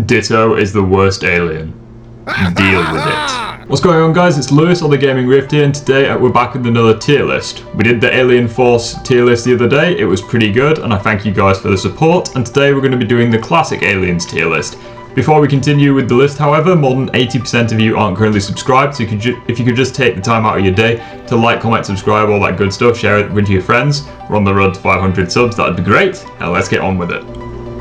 Ditto is the worst alien. Deal with it. What's going on, guys? It's Lewis on the Gaming Rift here, and today we're back with another tier list. We did the Alien Force tier list the other day. It was pretty good, and I thank you guys for the support. And today we're going to be doing the classic Aliens tier list. Before we continue with the list, however, more than 80% of you aren't currently subscribed, so if you could just take the time out of your day to like, comment, subscribe, all that good stuff, share it with your friends. We're on the road to 500 subs, that'd be great. Now let's get on with it.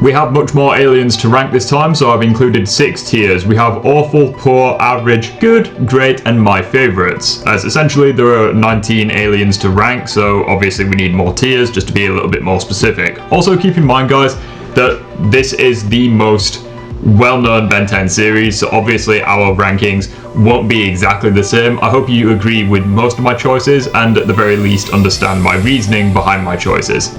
We have much more aliens to rank this time, so I've included 6 tiers. We have awful, poor, average, good, great, and my favourites. As essentially there are 19 aliens to rank, so obviously we need more tiers just to be a little bit more specific. Also keep in mind, guys, that this is the most well-known Ben 10 series, so obviously our rankings won't be exactly the same. I hope you agree with most of my choices and at the very least understand my reasoning behind my choices.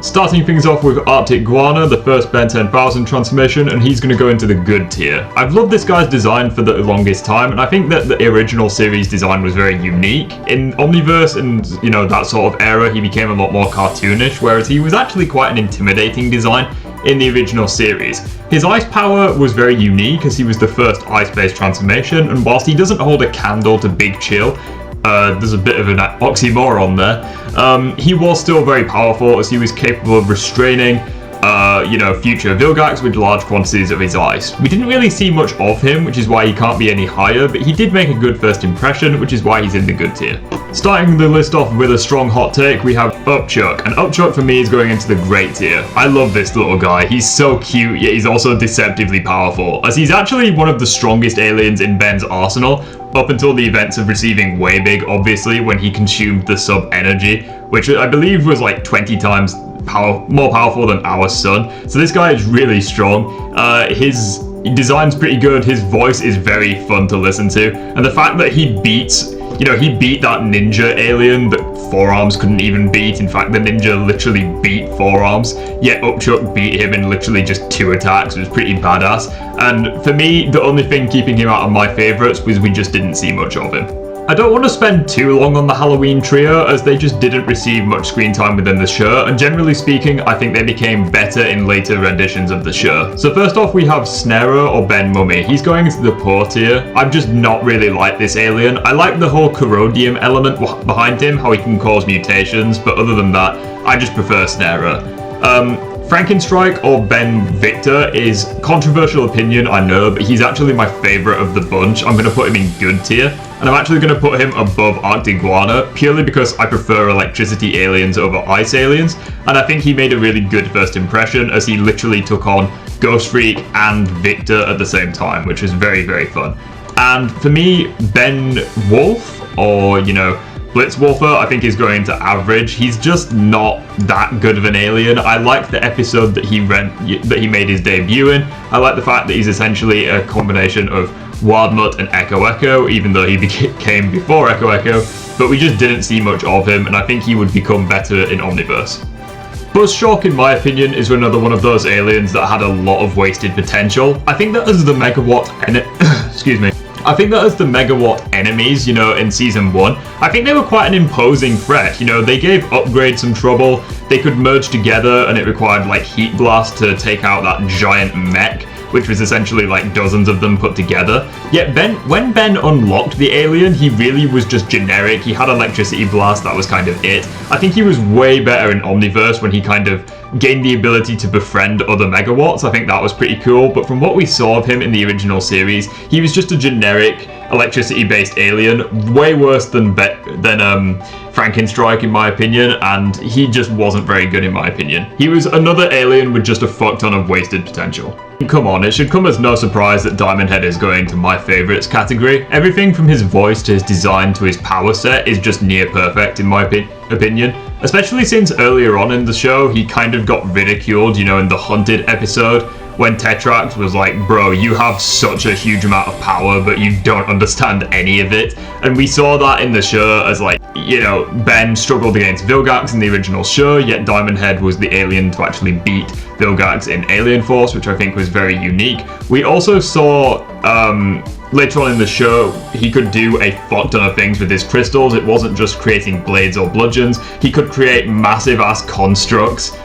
Starting things off with Arctic Iguana, the first Ben 10,000 transformation, and he's going to go into the good tier. I've loved this guy's design for the longest time, and I think that the original series design was very unique. In Omniverse and, you know, that sort of era, he became a lot more cartoonish, whereas he was actually quite an intimidating design in the original series. His ice power was very unique as he was the first ice-based transformation, and whilst he doesn't hold a candle to Big Chill, there's a bit of an oxymoron there. He was still very powerful as he was capable of restraining future Vilgax with large quantities of his ice. We didn't really see much of him, which is why he can't be any higher, but he did make a good first impression, which is why he's in the good tier. Starting the list off with a strong hot take, we have Upchuck, and Upchuck for me is going into the great tier. I love this little guy. He's so cute, yet he's also deceptively powerful, as he's actually one of the strongest aliens in Ben's arsenal, up until the events of receiving Way Big, obviously, when he consumed the sub energy, which I believe was like 20 times more powerful than our sun. So this guy is really strong. His design's pretty good, his voice is very fun to listen to, and the fact that he beat that ninja alien that Forearms couldn't even beat. In fact, the ninja literally beat Forearms, yet Upchuck beat him in literally just 2 attacks. It was pretty badass. And for me, the only thing keeping him out of my favourites was we just didn't see much of him. I don't want to spend too long on the Halloween trio, as they just didn't receive much screen time within the show, and generally speaking, I think they became better in later renditions of the show. So first off, we have Snero, or Ben Mummy. He's going into the poor tier. I've just not really liked this alien. I like the whole corrodium element behind him, how he can cause mutations, but other than that, I just prefer Snero. Frankenstrike, or Ben Victor, is controversial opinion, I know, but he's actually my favourite of the bunch. I'm going to put him in good tier, and I'm actually going to put him above Arctic Iguana, purely because I prefer electricity aliens over ice aliens, and I think he made a really good first impression, as he literally took on Ghostfreak and Victor at the same time, which was very, very fun. And for me, Ben Wolf, or, Blitzwolfer, I think is going to average. He's just not that good of an alien. I like the episode that he made his debut in. I like the fact that he's essentially a combination of Wildmutt and Echo, even though he came before Echo, but we just didn't see much of him, and I think he would become better in Omniverse. Buzzshock, in my opinion, is another one of those aliens that had a lot of wasted potential. I think that as the megawatt I think that as the megawatt enemies, in season 1, I think they were quite an imposing threat. They gave Upgrade some trouble. They could merge together, and it required like Heatblast to take out that giant mech, which was essentially like dozens of them put together. Yet when Ben unlocked the alien, he really was just generic. He had Electricity Blast, that was kind of it. I think he was way better in Omniverse when he kind of gained the ability to befriend other megawatts. I think that was pretty cool, but from what we saw of him in the original series, he was just a generic electricity-based alien, way worse than Frankenstrike in my opinion, and he just wasn't very good in my opinion. He was another alien with just a fuck ton of wasted potential. Come on, it should come as no surprise that Diamondhead is going to my favourites category. Everything from his voice to his design to his power set is just near perfect in my opinion. Especially since earlier on in the show, he kind of got ridiculed, in the Hunted episode, when Tetrax was like, bro, you have such a huge amount of power, but you don't understand any of it. And we saw that in the show as like, Ben struggled against Vilgax in the original show, yet Diamondhead was the alien to actually beat Vilgax in Alien Force, which I think was very unique. We also saw, later on in the show, he could do a fuck ton of things with his crystals. It wasn't just creating blades or bludgeons. He could create massive ass constructs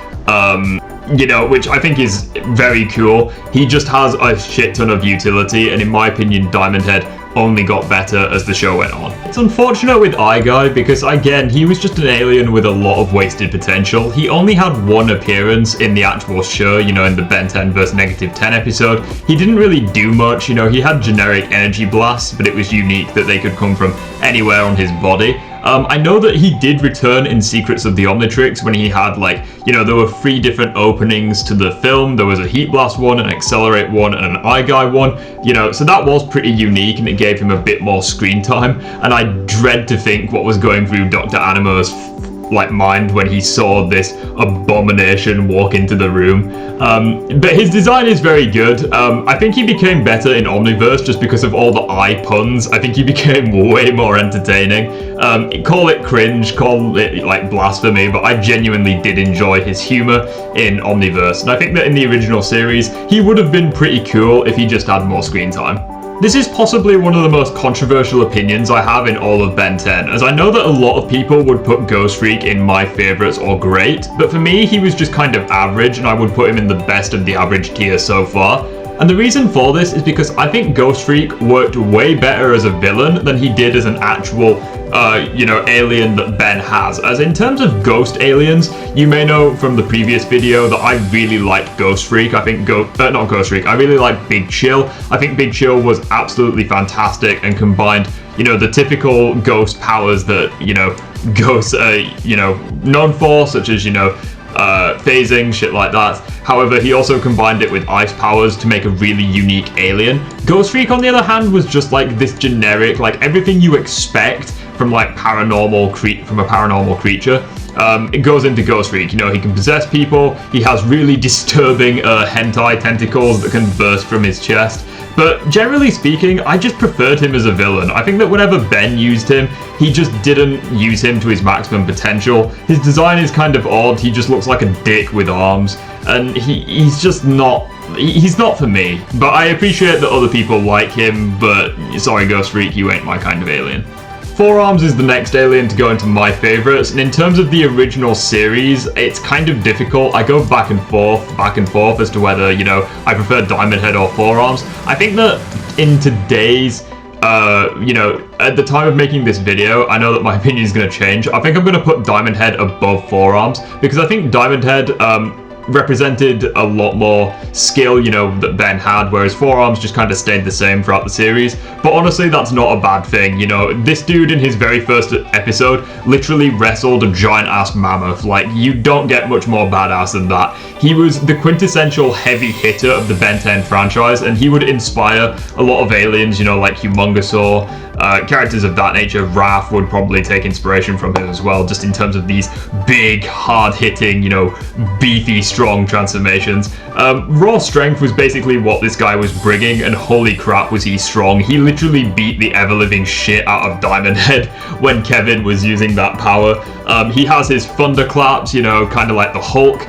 you know, which I think is very cool. He just has a shit ton of utility, and in my opinion, Diamondhead only got better as the show went on. It's unfortunate with Guy because, again, he was just an alien with a lot of wasted potential. He only had one appearance in the actual show, you know, in the Ben 10 vs. Negative 10 episode. He didn't really do much, you know, he had generic energy blasts, but it was unique that they could come from anywhere on his body. I know that he did return in Secrets of the Omnitrix when he had, like, you know, there were 3 different openings to the film. There was a Heatblast one, an XLR8 one, and an Guy one, you know, so that was pretty unique, and it gave him a bit more screen time, and I dread to think what was going through Dr. Animo's like mind when he saw this abomination walk into the room. But his design is very good. I think he became better in Omniverse just because of all the eye puns. I think he became way more entertaining. Call it cringe, call it like blasphemy, but I genuinely did enjoy his humor in Omniverse, and I think that in the original series he would have been pretty cool if he just had more screen time. This is possibly one of the most controversial opinions I have in all of Ben 10, as I know that a lot of people would put Ghostfreak in my favourites or great, but for me he was just kind of average, and I would put him in the best of the average tier so far. And the reason for this is because I think Ghostfreak worked way better as a villain than he did as an actual, you know, alien that Ben has. As in terms of ghost aliens, you may know from the previous video that I really liked Ghostfreak. I think, not Ghostfreak, I really like Big Chill. I think Big Chill was absolutely fantastic and combined, you know, the typical ghost powers that, you know, ghosts are, you know, known for, such as, you know, phasing, shit like that. However, he also combined it with ice powers to make a really unique alien. Ghostfreak, on the other hand, was just like this generic, like everything you expect from like a paranormal creature. It goes into Ghostfreak. You know, he can possess people. He has really disturbing hentai tentacles that can burst from his chest. But generally speaking, I just preferred him as a villain. I think that whenever Ben used him, he just didn't use him to his maximum potential. His design is kind of odd. He just looks like a dick with arms, and he's just not. He's not for me. But I appreciate that other people like him. But sorry, Ghostfreak, you ain't my kind of alien. Four Arms is the next alien to go into my favourites, and in terms of the original series, it's kind of difficult. I go back and forth as to whether, you know, I prefer Diamondhead or Four Arms. I think that in today's, you know, at the time of making this video, I know that my opinion is going to change. I think I'm going to put Diamondhead above Four Arms, because I think Diamondhead, represented a lot more skill, you know, that Ben had, whereas Four Arms just kind of stayed the same throughout the series. But honestly, that's not a bad thing, you know. This dude in his very first episode literally wrestled a giant-ass mammoth. Like, you don't get much more badass than that. He was the quintessential heavy hitter of the Ben 10 franchise, and he would inspire a lot of aliens, you know, like Humongosaur, characters of that nature. Raph would probably take inspiration from him as well, just in terms of these big, hard-hitting, you know, beefy, strong transformations. Raw strength was basically what this guy was bringing, and holy crap was he strong. He literally beat the ever-living shit out of Diamondhead when Kevin was using that power. He has his thunderclaps, you know, kind of like the Hulk.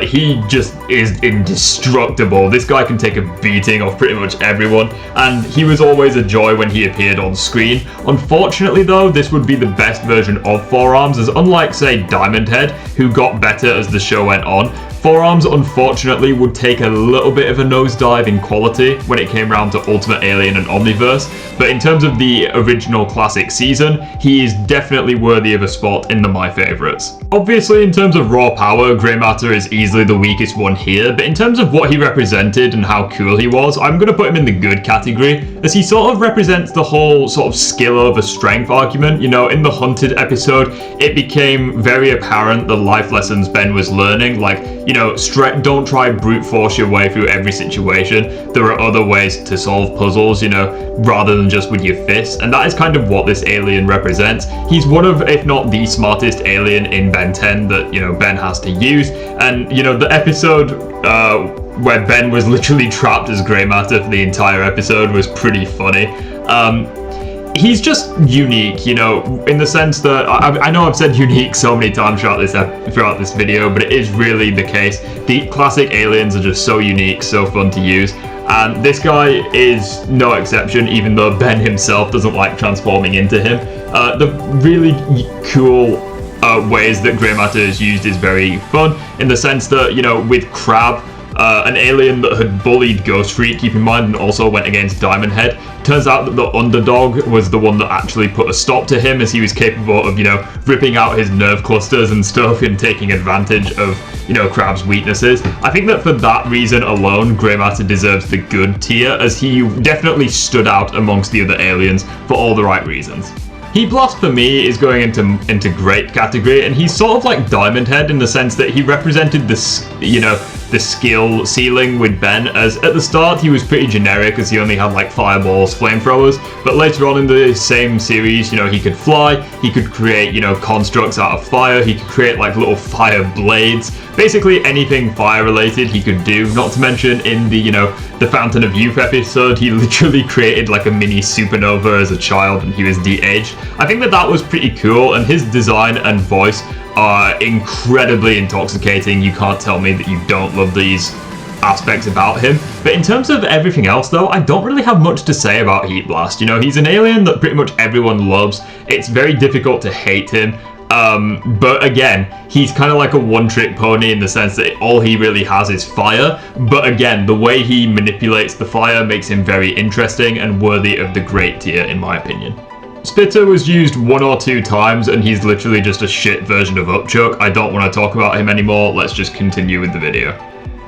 He just is indestructible. This guy can take a beating off pretty much everyone, and he was always a joy when he appeared on screen. Unfortunately though, this would be the best version of Four Arms, as unlike, say, Diamondhead, who got better as the show went on, Four Arms, unfortunately, would take a little bit of a nosedive in quality when it came around to Ultimate Alien and Omniverse, but in terms of the original classic season, he is definitely worthy of a spot in the My Favourites. Obviously, in terms of raw power, Grey Matter is easily the weakest one here, but in terms of what he represented and how cool he was, I'm going to put him in the good category, as he sort of represents the whole sort of skill over strength argument. You know, in the Hunted episode, it became very apparent the life lessons Ben was learning, like, you know, don't try brute force your way through every situation. There are other ways to solve puzzles, you know, rather than just with your fists, and that is kind of what this alien represents. He's one of, if not the smartest alien in Ben 10 that, you know, Ben has to use, and, you know, the episode where Ben was literally trapped as Grey Matter for the entire episode was pretty funny. He's just unique, you know, in the sense that I know I've said unique so many times throughout this video, but it is really the case. The classic aliens are just so unique, so fun to use, and this guy is no exception, even though Ben himself doesn't like transforming into him. The really cool ways that grey matter is used is very fun, in the sense that, you know, with Crab, an alien that had bullied Ghostfreak, keep in mind, and also went against Diamondhead. Turns out that the underdog was the one that actually put a stop to him, as he was capable of, you know, ripping out his nerve clusters and stuff and taking advantage of, you know, Crab's weaknesses. I think that for that reason alone, grey matter deserves the good tier, as he definitely stood out amongst the other aliens for all the right reasons. Heatblast for me is going into great category, and he's sort of like Diamondhead in the sense that he represented this, you know, the skill ceiling with Ben, as at the start he was pretty generic as he only had like fireballs, flamethrowers, but later on in the same series, you know, he could fly, he could create, you know, constructs out of fire, he could create like little fire blades, basically anything fire related he could do. Not to mention in the, you know, the Fountain of Youth episode, he literally created like a mini supernova as a child and he was de-aged. I think that that was pretty cool, and his design and voice are incredibly intoxicating. You can't tell me that you don't love these aspects about him. But in terms of everything else though, I don't really have much to say about Heatblast. You know, he's an alien that pretty much everyone loves. It's very difficult to hate him. But again, he's kind of like a one-trick pony in the sense that all he really has is fire. But again, the way he manipulates the fire makes him very interesting and worthy of the great tier, in my opinion. Spitter was used 1 or 2 times, and he's literally just a shit version of Upchuck. I don't want to talk about him anymore. Let's just continue with the video.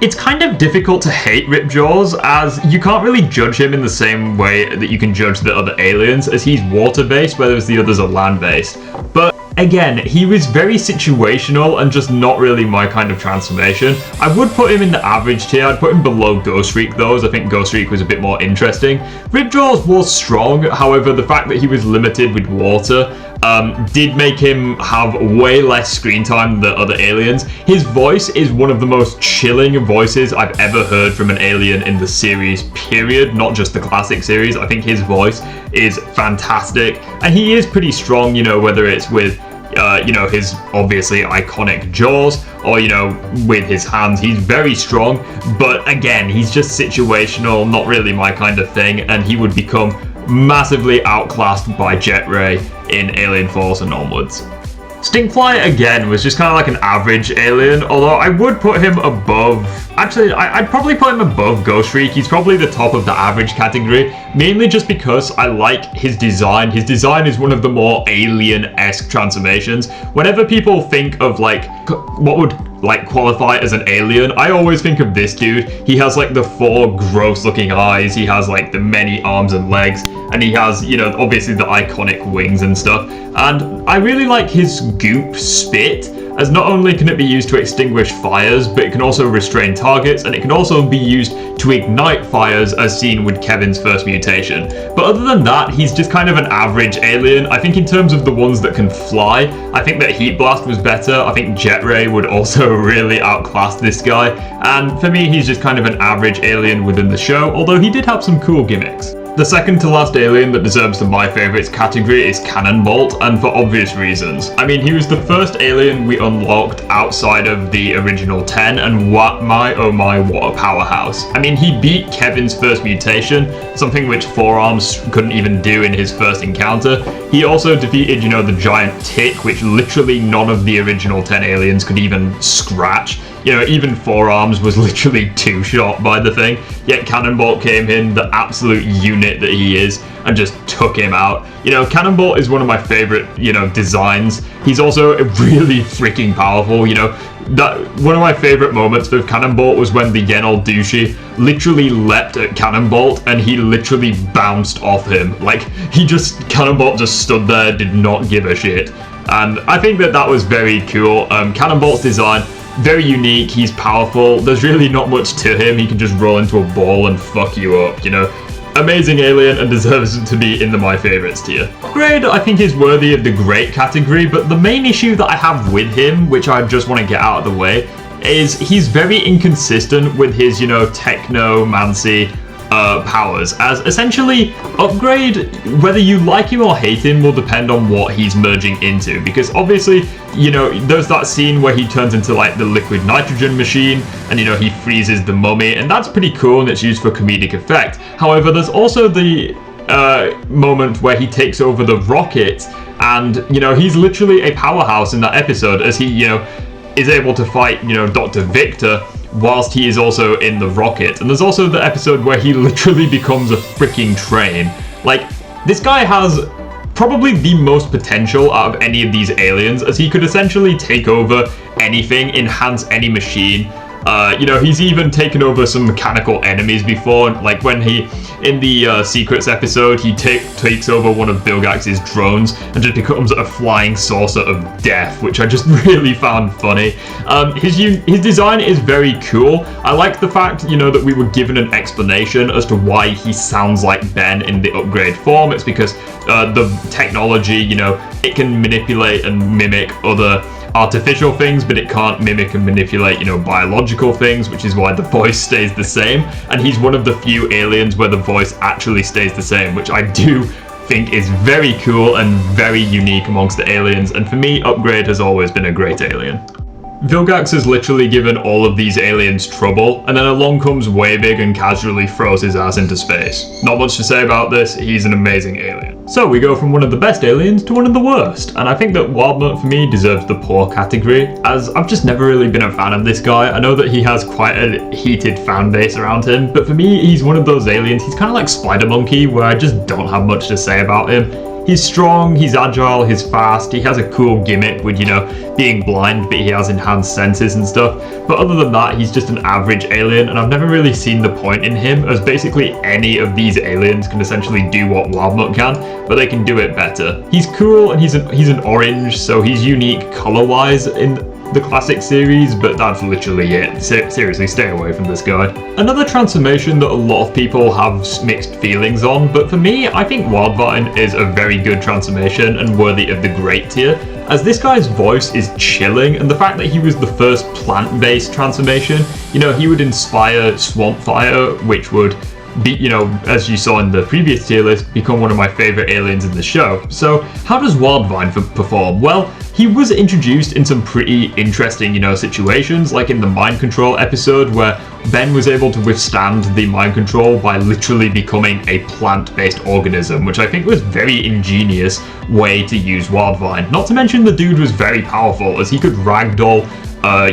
It's kind of difficult to hate Ripjaws, as you can't really judge him in the same way that you can judge the other aliens, as he's water-based, whereas the others are land-based. But again, he was very situational and just not really my kind of transformation. I would put him in the average tier. I'd put him below Ghostfreak though, as I think Ghostfreak was a bit more interesting. Ripjaws was strong, however, the fact that he was limited with water did make him have way less screen time than the other aliens. His voice is one of the most chilling voices I've ever heard from an alien in the series, period, not just the classic series. I think his voice is fantastic, and he is pretty strong, you know, whether it's with you know, his obviously iconic jaws, or, you know, with his hands. He's very strong, but again, he's just situational, not really my kind of thing, and he would become massively outclassed by Jet Ray in Alien Force and onwards. Stinkfly, again, was just kind of like an average alien, although I would put him above... Actually, I'd probably put him above Ghostfreak. He's probably the top of the average category, mainly just because I like his design. His design is one of the more alien-esque transformations. Whenever people think of, like, what would, like, qualify as an alien, I always think of this dude. He has, like, the 4 gross-looking eyes, he has, like, the many arms and legs, and he has, you know, obviously the iconic wings and stuff. And I really like his goop spit, as not only can it be used to extinguish fires, but it can also restrain targets, and it can also be used to ignite fires, as seen with Kevin's first mutation. But other than that, he's just kind of an average alien. I think in terms of the ones that can fly, I think that Heatblast was better. I think Jet Ray would also really outclass this guy, and for me, he's just kind of an average alien within the show, although he did have some cool gimmicks. The second to last alien that deserves the My Favorites category is Cannonbolt, and for obvious reasons. I mean, he was the first alien we unlocked outside of the original 10, and my oh my, what a powerhouse. I mean, he beat Kevin's first mutation, something which Forearms couldn't even do in his first encounter. He also defeated, you know, the giant tick, which literally none of the original 10 aliens could even scratch. You know, even Forearms was literally 2-shot by the thing, yet Cannonbolt came in, the absolute unit that he is, and just took him out. You know, Cannonbolt is one of my favorite, you know, designs. He's also really freaking powerful, you know. That one of my favorite moments with Cannonbolt was when the Yenal Douchey literally leapt at Cannonbolt and he literally bounced off him. Like, Cannonbolt just stood there, did not give a shit. And I think that that was very cool. Cannonbolt's design, very unique, he's powerful, there's really not much to him, he can just roll into a ball and fuck you up, you know. Amazing alien and deserves to be in the My Favorites tier. Upgrade, I think, is worthy of the great category, but the main issue that I have with him, which I just want to get out of the way, is he's very inconsistent with his, you know, technomancy powers, as essentially Upgrade, whether you like him or hate him, will depend on what he's merging into, because obviously, you know, there's that scene where he turns into like the liquid nitrogen machine, and, you know, he freezes the mummy, and that's pretty cool and it's used for comedic effect. However, there's also the moment where he takes over the rocket, And, you know, he's literally a powerhouse in that episode as he, you know, is able to fight, you know, Dr. Victor whilst he is also in the rocket. And there's also the episode where he literally becomes a freaking train. Like, this guy has probably the most potential out of any of these aliens, as he could essentially take over anything, enhance any machine. You know, he's even taken over some mechanical enemies before, like when he, in the Secrets episode, he takes over one of Bilgax's drones and just becomes a flying saucer of death, which I just really found funny. His design is very cool. I like the fact, you know, that we were given an explanation as to why he sounds like Ben in the upgrade form. It's because the technology, you know, it can manipulate and mimic other artificial things, but it can't mimic and manipulate, you know, biological things, which is why the voice stays the same. And he's one of the few aliens where the voice actually stays the same, which I do think is very cool and very unique amongst the aliens. And for me, Upgrade has always been a great alien. Vilgax has literally given all of these aliens trouble, and then along comes Waybig and casually throws his ass into space. Not much to say about this, he's an amazing alien. So we go from one of the best aliens to one of the worst, and I think that Wildmutt for me deserves the poor category, as I've just never really been a fan of this guy. I know that he has quite a heated fan base around him, but for me he's one of those aliens, he's kind of like Spider Monkey, where I just don't have much to say about him. He's strong, he's agile, he's fast, he has a cool gimmick with, you know, being blind, but he has enhanced senses and stuff. But other than that, he's just an average alien, and I've never really seen the point in him, as basically any of these aliens can essentially do what Wildmutt can, but they can do it better. He's cool, and he's an orange, so he's unique color-wise in the classic series, but that's literally it. Seriously, stay away from this guy. Another transformation that a lot of people have mixed feelings on, but for me, I think Wildvine is a very good transformation and worthy of the great tier, as this guy's voice is chilling, and the fact that he was the first plant-based transformation, you know, he would inspire Swampfire, which would be, you know, as you saw in the previous tier list, become one of my favorite aliens in the show. So how does Wildvine perform? Well, he was introduced in some pretty interesting, you know, situations, like in the mind control episode where Ben was able to withstand the mind control by literally becoming a plant-based organism, which I think was very ingenious way to use Wildvine. Not to mention the dude was very powerful, as he could ragdoll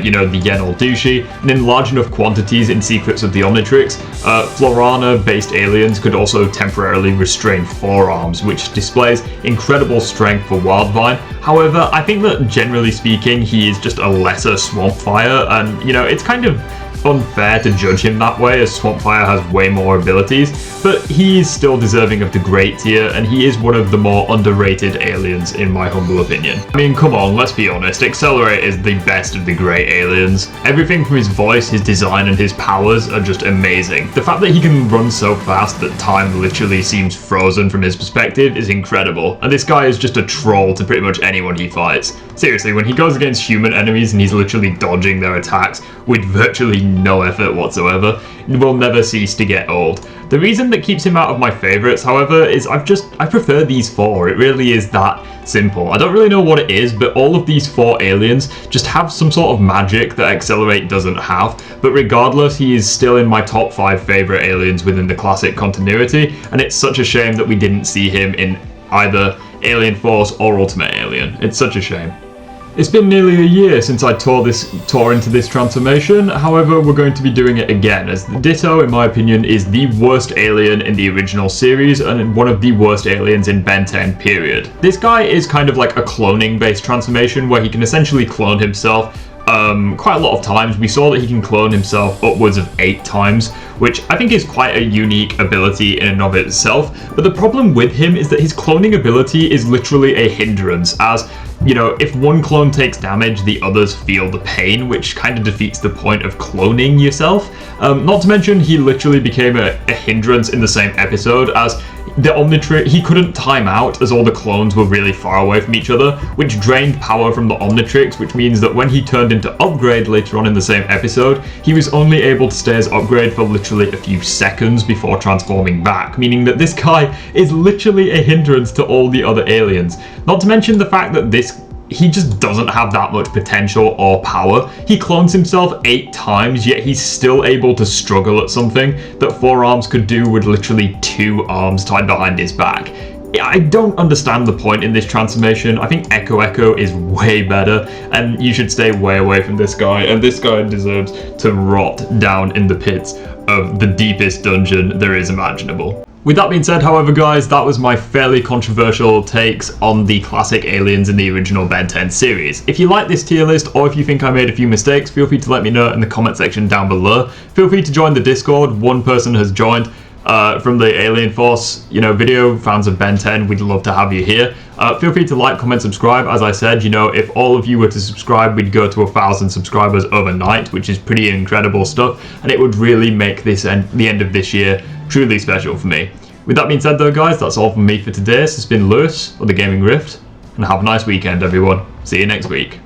you know, the Yenal Dushi, and in large enough quantities in Secrets of the Omnitrix, Florana-based aliens could also temporarily restrain forearms, which displays incredible strength for Wildvine. However, I think that generally speaking, he is just a lesser Swampfire, and, you know, it's kind of unfair to judge him that way, as Swampfire has way more abilities, but he is still deserving of the great tier, and he is one of the more underrated aliens in my humble opinion. I mean, come on, let's be honest, XLR8 is the best of the great aliens. Everything from his voice, his design, and his powers are just amazing. The fact that he can run so fast that time literally seems frozen from his perspective is incredible, and this guy is just a troll to pretty much anyone he fights. Seriously, when he goes against human enemies and he's literally dodging their attacks with virtually no effort whatsoever, it will never cease to get old. The reason that keeps him out of my favourites, however, is I prefer these four. It really is that simple. I don't really know what it is, but all of these four aliens just have some sort of magic that XLR8 doesn't have, but regardless, he is still in my top 5 favourite aliens within the classic continuity, and it's such a shame that we didn't see him in either Alien Force or Ultimate Alien. It's such a shame. It's been nearly a year since I tore into this transformation, however we're going to be doing it again, as the Ditto, in my opinion, is the worst alien in the original series and one of the worst aliens in Ben 10 period. This guy is kind of like a cloning based transformation where he can essentially clone himself quite a lot of times. We saw that he can clone himself upwards of 8 times, which I think is quite a unique ability in and of itself, but the problem with him is that his cloning ability is literally a hindrance, as, you know, if one clone takes damage, the others feel the pain, which kind of defeats the point of cloning yourself. Not to mention, he literally became a hindrance in the same episode, as the Omnitrix, he couldn't time out as all the clones were really far away from each other, which drained power from the Omnitrix, which means that when he turned into Upgrade later on in the same episode, he was only able to stay as Upgrade for literally a few seconds before transforming back, meaning that this guy is literally a hindrance to all the other aliens. Not to mention the fact that he just doesn't have that much potential or power. He clones himself 8 times, yet he's still able to struggle at something that 4 arms could do with literally 2 arms tied behind his back. I don't understand the point in this transformation. I think Echo is way better, and you should stay way away from this guy, and this guy deserves to rot down in the pits of the deepest dungeon there is imaginable. With that being said, however, guys, that was my fairly controversial takes on the classic aliens in the original Ben 10 series. If you like this tier list, or if you think I made a few mistakes, feel free to let me know in the comment section down below. Feel free to join the Discord. One person has joined from the Alien Force, video, fans of Ben 10, we'd love to have you here. Feel free to like, comment, subscribe. As I said, if all of you were to subscribe, we'd go to 1,000 subscribers overnight, which is pretty incredible stuff, and it would really make the end of this year truly special for me. With that being said though, guys, that's all from me for today. This has been Lewis of the Gaming Rift, and have a nice weekend, everyone. See you next week.